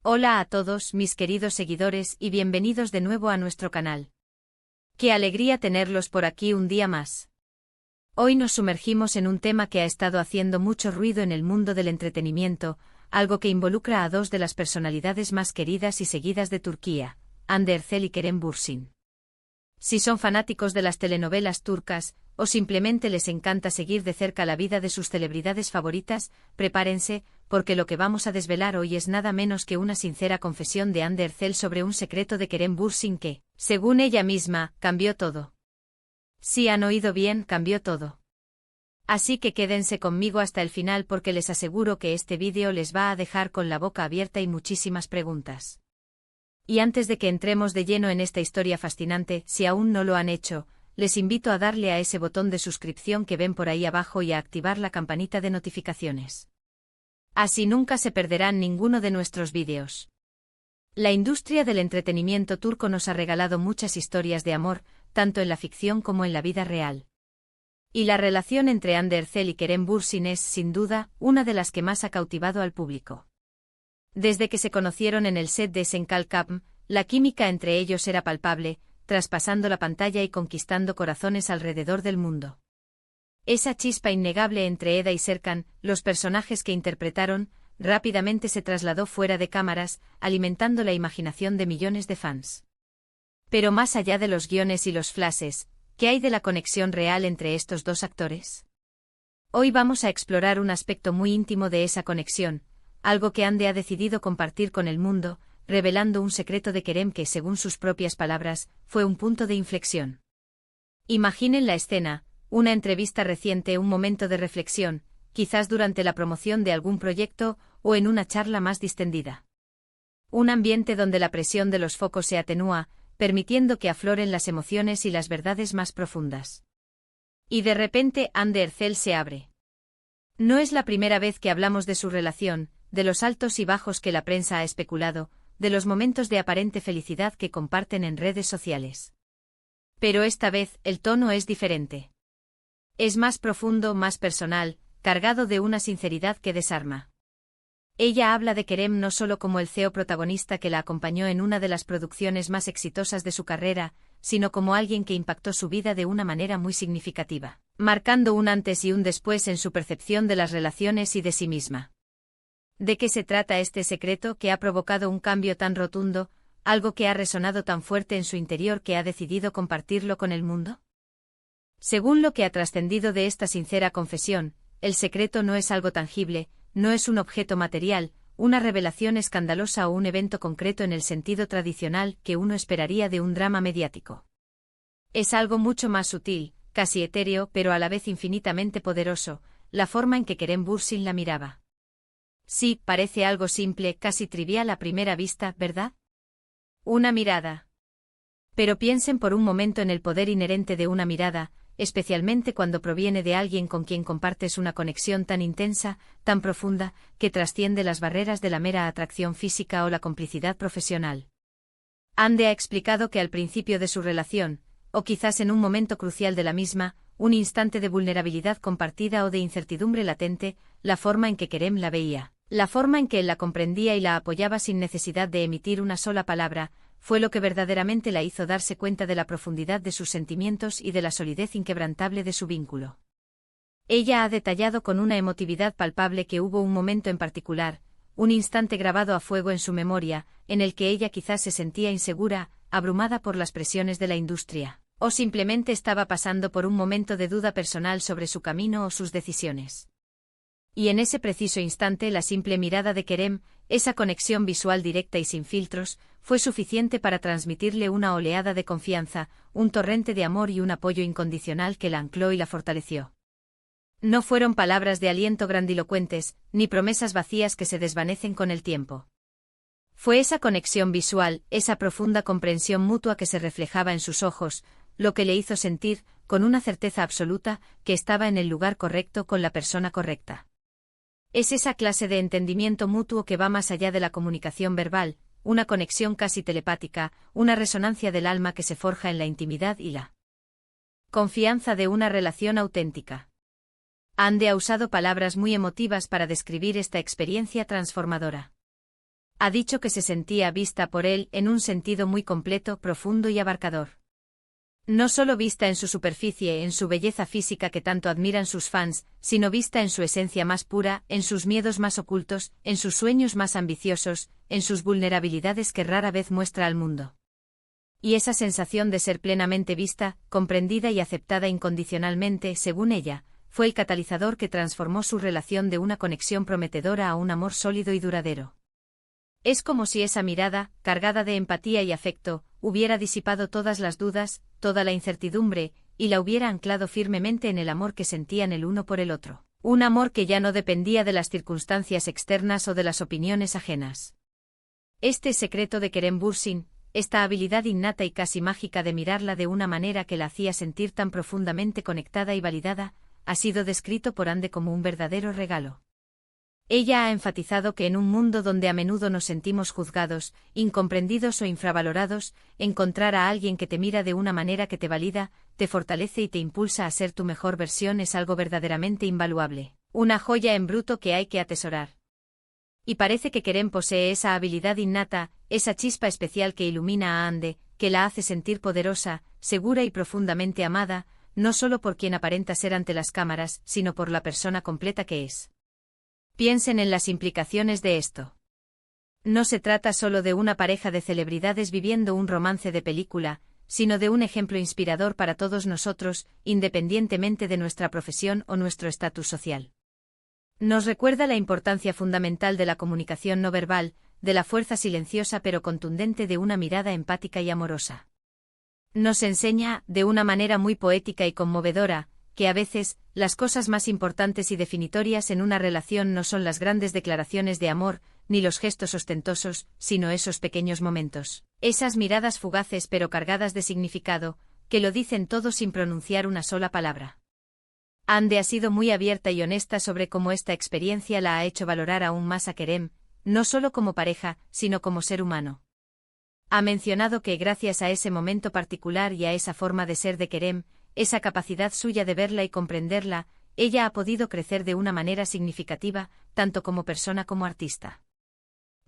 Hola a todos mis queridos seguidores y bienvenidos de nuevo a nuestro canal. Qué alegría tenerlos por aquí un día más. Hoy nos sumergimos en un tema que ha estado haciendo mucho ruido en el mundo del entretenimiento, algo que involucra a dos de las personalidades más queridas y seguidas de Turquía, Hande Erçel y Kerem Bürsin. Si son fanáticos de las telenovelas turcas, o simplemente les encanta seguir de cerca la vida de sus celebridades favoritas, prepárense, porque lo que vamos a desvelar hoy es nada menos que una sincera confesión de Hande Erçel sobre un secreto de Kerem Bürsin que, según ella misma, cambió todo. Sí, han oído bien, cambió todo. Así que quédense conmigo hasta el final porque les aseguro que este vídeo les va a dejar con la boca abierta y muchísimas preguntas. Y antes de que entremos de lleno en esta historia fascinante, si aún no lo han hecho, les invito a darle a ese botón de suscripción que ven por ahí abajo y a activar la campanita de notificaciones. Así nunca se perderán ninguno de nuestros vídeos. La industria del entretenimiento turco nos ha regalado muchas historias de amor, tanto en la ficción como en la vida real. Y la relación entre Hande Erçel y Kerem Bürsin es, sin duda, una de las que más ha cautivado al público. Desde que se conocieron en el set de Senkalkapm, la química entre ellos era palpable, traspasando la pantalla y conquistando corazones alrededor del mundo. Esa chispa innegable entre Eda y Serkan, los personajes que interpretaron, rápidamente se trasladó fuera de cámaras, alimentando la imaginación de millones de fans. Pero más allá de los guiones y los flashes, ¿qué hay de la conexión real entre estos dos actores? Hoy vamos a explorar un aspecto muy íntimo de esa conexión, algo que Hande ha decidido compartir con el mundo, revelando un secreto de Kerem que, según sus propias palabras, fue un punto de inflexión. Imaginen la escena, una entrevista reciente, un momento de reflexión, quizás durante la promoción de algún proyecto o en una charla más distendida. Un ambiente donde la presión de los focos se atenúa, permitiendo que afloren las emociones y las verdades más profundas. Y de repente Hande Erçel se abre. No es la primera vez que hablamos de su relación, de los altos y bajos que la prensa ha especulado, de los momentos de aparente felicidad que comparten en redes sociales. Pero esta vez el tono es diferente. Es más profundo, más personal, cargado de una sinceridad que desarma. Ella habla de Kerem no solo como el CEO protagonista que la acompañó en una de las producciones más exitosas de su carrera, sino como alguien que impactó su vida de una manera muy significativa, marcando un antes y un después en su percepción de las relaciones y de sí misma. ¿De qué se trata este secreto que ha provocado un cambio tan rotundo, algo que ha resonado tan fuerte en su interior que ha decidido compartirlo con el mundo? Según lo que ha trascendido de esta sincera confesión, el secreto no es algo tangible, no es un objeto material, una revelación escandalosa o un evento concreto en el sentido tradicional que uno esperaría de un drama mediático. Es algo mucho más sutil, casi etéreo, pero a la vez infinitamente poderoso, la forma en que Kerem Bürsin la miraba. Sí, parece algo simple, casi trivial a primera vista, ¿verdad? Una mirada. Pero piensen por un momento en el poder inherente de una mirada, especialmente cuando proviene de alguien con quien compartes una conexión tan intensa, tan profunda, que trasciende las barreras de la mera atracción física o la complicidad profesional. Hande ha explicado que al principio de su relación, o quizás en un momento crucial de la misma, un instante de vulnerabilidad compartida o de incertidumbre latente, la forma en que Kerem la veía, la forma en que él la comprendía y la apoyaba sin necesidad de emitir una sola palabra, fue lo que verdaderamente la hizo darse cuenta de la profundidad de sus sentimientos y de la solidez inquebrantable de su vínculo. Ella ha detallado con una emotividad palpable que hubo un momento en particular, un instante grabado a fuego en su memoria, en el que ella quizás se sentía insegura, abrumada por las presiones de la industria, o simplemente estaba pasando por un momento de duda personal sobre su camino o sus decisiones. Y en ese preciso instante la simple mirada de Kerem, esa conexión visual directa y sin filtros, fue suficiente para transmitirle una oleada de confianza, un torrente de amor y un apoyo incondicional que la ancló y la fortaleció. No fueron palabras de aliento grandilocuentes, ni promesas vacías que se desvanecen con el tiempo. Fue esa conexión visual, esa profunda comprensión mutua que se reflejaba en sus ojos, lo que le hizo sentir, con una certeza absoluta, que estaba en el lugar correcto con la persona correcta. Es esa clase de entendimiento mutuo que va más allá de la comunicación verbal, una conexión casi telepática, una resonancia del alma que se forja en la intimidad y la confianza de una relación auténtica. Hande ha usado palabras muy emotivas para describir esta experiencia transformadora. Ha dicho que se sentía vista por él en un sentido muy completo, profundo y abarcador. No solo vista en su superficie, en su belleza física que tanto admiran sus fans, sino vista en su esencia más pura, en sus miedos más ocultos, en sus sueños más ambiciosos, en sus vulnerabilidades que rara vez muestra al mundo. Y esa sensación de ser plenamente vista, comprendida y aceptada incondicionalmente, según ella, fue el catalizador que transformó su relación de una conexión prometedora a un amor sólido y duradero. Es como si esa mirada, cargada de empatía y afecto, hubiera disipado todas las dudas, toda la incertidumbre, y la hubiera anclado firmemente en el amor que sentían el uno por el otro. Un amor que ya no dependía de las circunstancias externas o de las opiniones ajenas. Este secreto de Kerem Bürsin, esta habilidad innata y casi mágica de mirarla de una manera que la hacía sentir tan profundamente conectada y validada, ha sido descrito por Hande como un verdadero regalo. Ella ha enfatizado que en un mundo donde a menudo nos sentimos juzgados, incomprendidos o infravalorados, encontrar a alguien que te mira de una manera que te valida, te fortalece y te impulsa a ser tu mejor versión es algo verdaderamente invaluable, una joya en bruto que hay que atesorar. Y parece que Kerem posee esa habilidad innata, esa chispa especial que ilumina a Hande, que la hace sentir poderosa, segura y profundamente amada, no solo por quien aparenta ser ante las cámaras, sino por la persona completa que es. Piensen en las implicaciones de esto. No se trata solo de una pareja de celebridades viviendo un romance de película, sino de un ejemplo inspirador para todos nosotros, independientemente de nuestra profesión o nuestro estatus social. Nos recuerda la importancia fundamental de la comunicación no verbal, de la fuerza silenciosa pero contundente de una mirada empática y amorosa. Nos enseña, de una manera muy poética y conmovedora, que a veces, las cosas más importantes y definitorias en una relación no son las grandes declaraciones de amor, ni los gestos ostentosos, sino esos pequeños momentos, esas miradas fugaces pero cargadas de significado, que lo dicen todo sin pronunciar una sola palabra. Hande ha sido muy abierta y honesta sobre cómo esta experiencia la ha hecho valorar aún más a Kerem, no solo como pareja, sino como ser humano. Ha mencionado que gracias a ese momento particular y a esa forma de ser de Kerem, esa capacidad suya de verla y comprenderla, ella ha podido crecer de una manera significativa, tanto como persona como artista.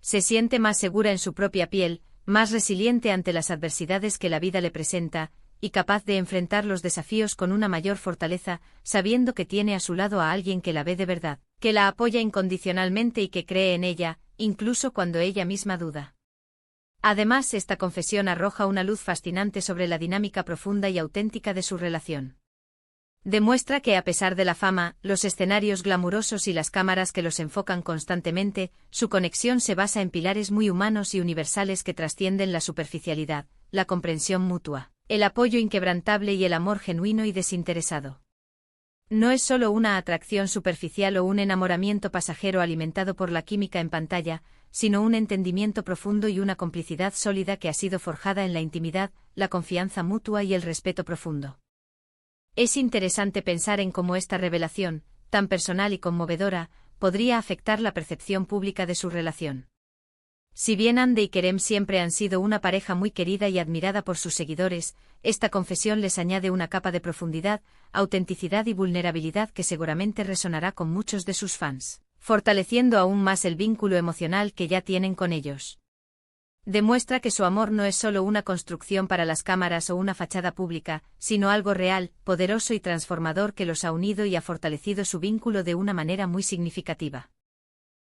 Se siente más segura en su propia piel, más resiliente ante las adversidades que la vida le presenta, y capaz de enfrentar los desafíos con una mayor fortaleza, sabiendo que tiene a su lado a alguien que la ve de verdad, que la apoya incondicionalmente y que cree en ella, incluso cuando ella misma duda. Además, esta confesión arroja una luz fascinante sobre la dinámica profunda y auténtica de su relación. Demuestra que a pesar de la fama, los escenarios glamurosos y las cámaras que los enfocan constantemente, su conexión se basa en pilares muy humanos y universales que trascienden la superficialidad, la comprensión mutua, el apoyo inquebrantable y el amor genuino y desinteresado. No es solo una atracción superficial o un enamoramiento pasajero alimentado por la química en pantalla, sino un entendimiento profundo y una complicidad sólida que ha sido forjada en la intimidad, la confianza mutua y el respeto profundo. Es interesante pensar en cómo esta revelación, tan personal y conmovedora, podría afectar la percepción pública de su relación. Si bien Hande y Kerem siempre han sido una pareja muy querida y admirada por sus seguidores, esta confesión les añade una capa de profundidad, autenticidad y vulnerabilidad que seguramente resonará con muchos de sus fans, fortaleciendo aún más el vínculo emocional que ya tienen con ellos. Demuestra que su amor no es solo una construcción para las cámaras o una fachada pública, sino algo real, poderoso y transformador que los ha unido y ha fortalecido su vínculo de una manera muy significativa.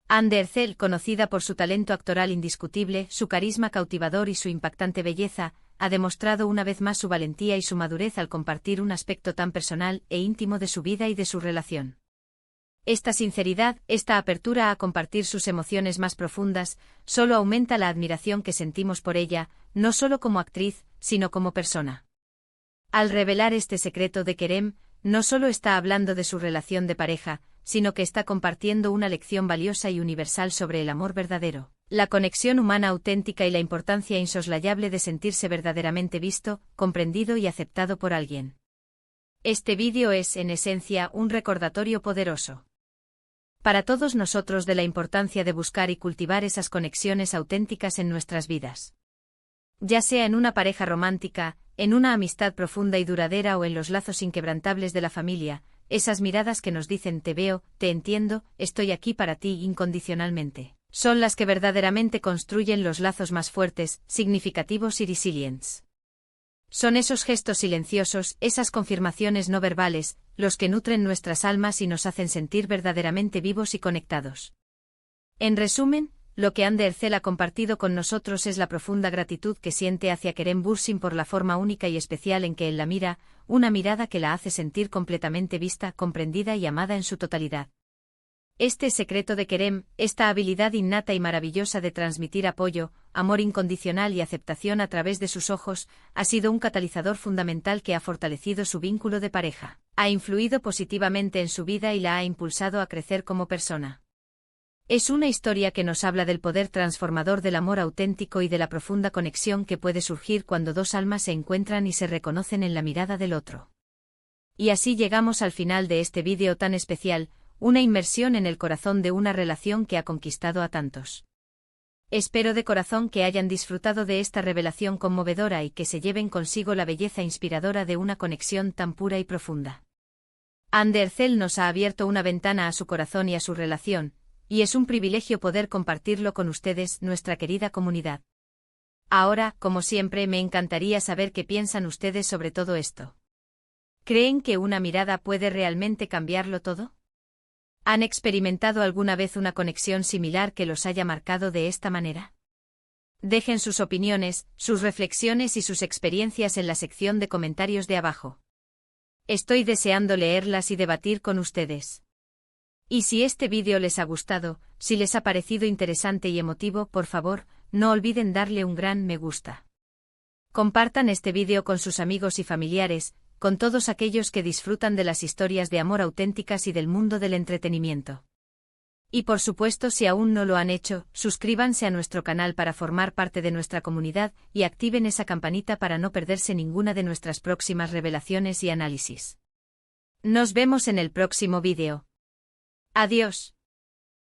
Hande Erçel, conocida por su talento actoral indiscutible, su carisma cautivador y su impactante belleza, ha demostrado una vez más su valentía y su madurez al compartir un aspecto tan personal e íntimo de su vida y de su relación. Esta sinceridad, esta apertura a compartir sus emociones más profundas, solo aumenta la admiración que sentimos por ella, no solo como actriz, sino como persona. Al revelar este secreto de Kerem, no solo está hablando de su relación de pareja, sino que está compartiendo una lección valiosa y universal sobre el amor verdadero, la conexión humana auténtica y la importancia insoslayable de sentirse verdaderamente visto, comprendido y aceptado por alguien. Este vídeo es, en esencia, un recordatorio poderoso para todos nosotros de la importancia de buscar y cultivar esas conexiones auténticas en nuestras vidas. Ya sea en una pareja romántica, en una amistad profunda y duradera o en los lazos inquebrantables de la familia, esas miradas que nos dicen te veo, te entiendo, estoy aquí para ti incondicionalmente. Son las que verdaderamente construyen los lazos más fuertes, significativos y resilientes. Son esos gestos silenciosos, esas confirmaciones no verbales, los que nutren nuestras almas y nos hacen sentir verdaderamente vivos y conectados. En resumen, lo que Anne Ercel ha compartido con nosotros es la profunda gratitud que siente hacia Kerem Bürsin por la forma única y especial en que él la mira, una mirada que la hace sentir completamente vista, comprendida y amada en su totalidad. Este secreto de Kerem, esta habilidad innata y maravillosa de transmitir apoyo, amor incondicional y aceptación a través de sus ojos, ha sido un catalizador fundamental que ha fortalecido su vínculo de pareja, ha influido positivamente en su vida y la ha impulsado a crecer como persona. Es una historia que nos habla del poder transformador del amor auténtico y de la profunda conexión que puede surgir cuando dos almas se encuentran y se reconocen en la mirada del otro. Y así llegamos al final de este vídeo tan especial, una inmersión en el corazón de una relación que ha conquistado a tantos. Espero de corazón que hayan disfrutado de esta revelación conmovedora y que se lleven consigo la belleza inspiradora de una conexión tan pura y profunda. Anne Ercel nos ha abierto una ventana a su corazón y a su relación, y es un privilegio poder compartirlo con ustedes, nuestra querida comunidad. Ahora, como siempre, me encantaría saber qué piensan ustedes sobre todo esto. ¿Creen que una mirada puede realmente cambiarlo todo? ¿Han experimentado alguna vez una conexión similar que los haya marcado de esta manera? Dejen sus opiniones, sus reflexiones y sus experiencias en la sección de comentarios de abajo. Estoy deseando leerlas y debatir con ustedes. Y si este vídeo les ha gustado, si les ha parecido interesante y emotivo, por favor, no olviden darle un gran me gusta. Compartan este vídeo con sus amigos y familiares, con todos aquellos que disfrutan de las historias de amor auténticas y del mundo del entretenimiento. Y por supuesto, si aún no lo han hecho, suscríbanse a nuestro canal para formar parte de nuestra comunidad y activen esa campanita para no perderse ninguna de nuestras próximas revelaciones y análisis. Nos vemos en el próximo vídeo. Adiós.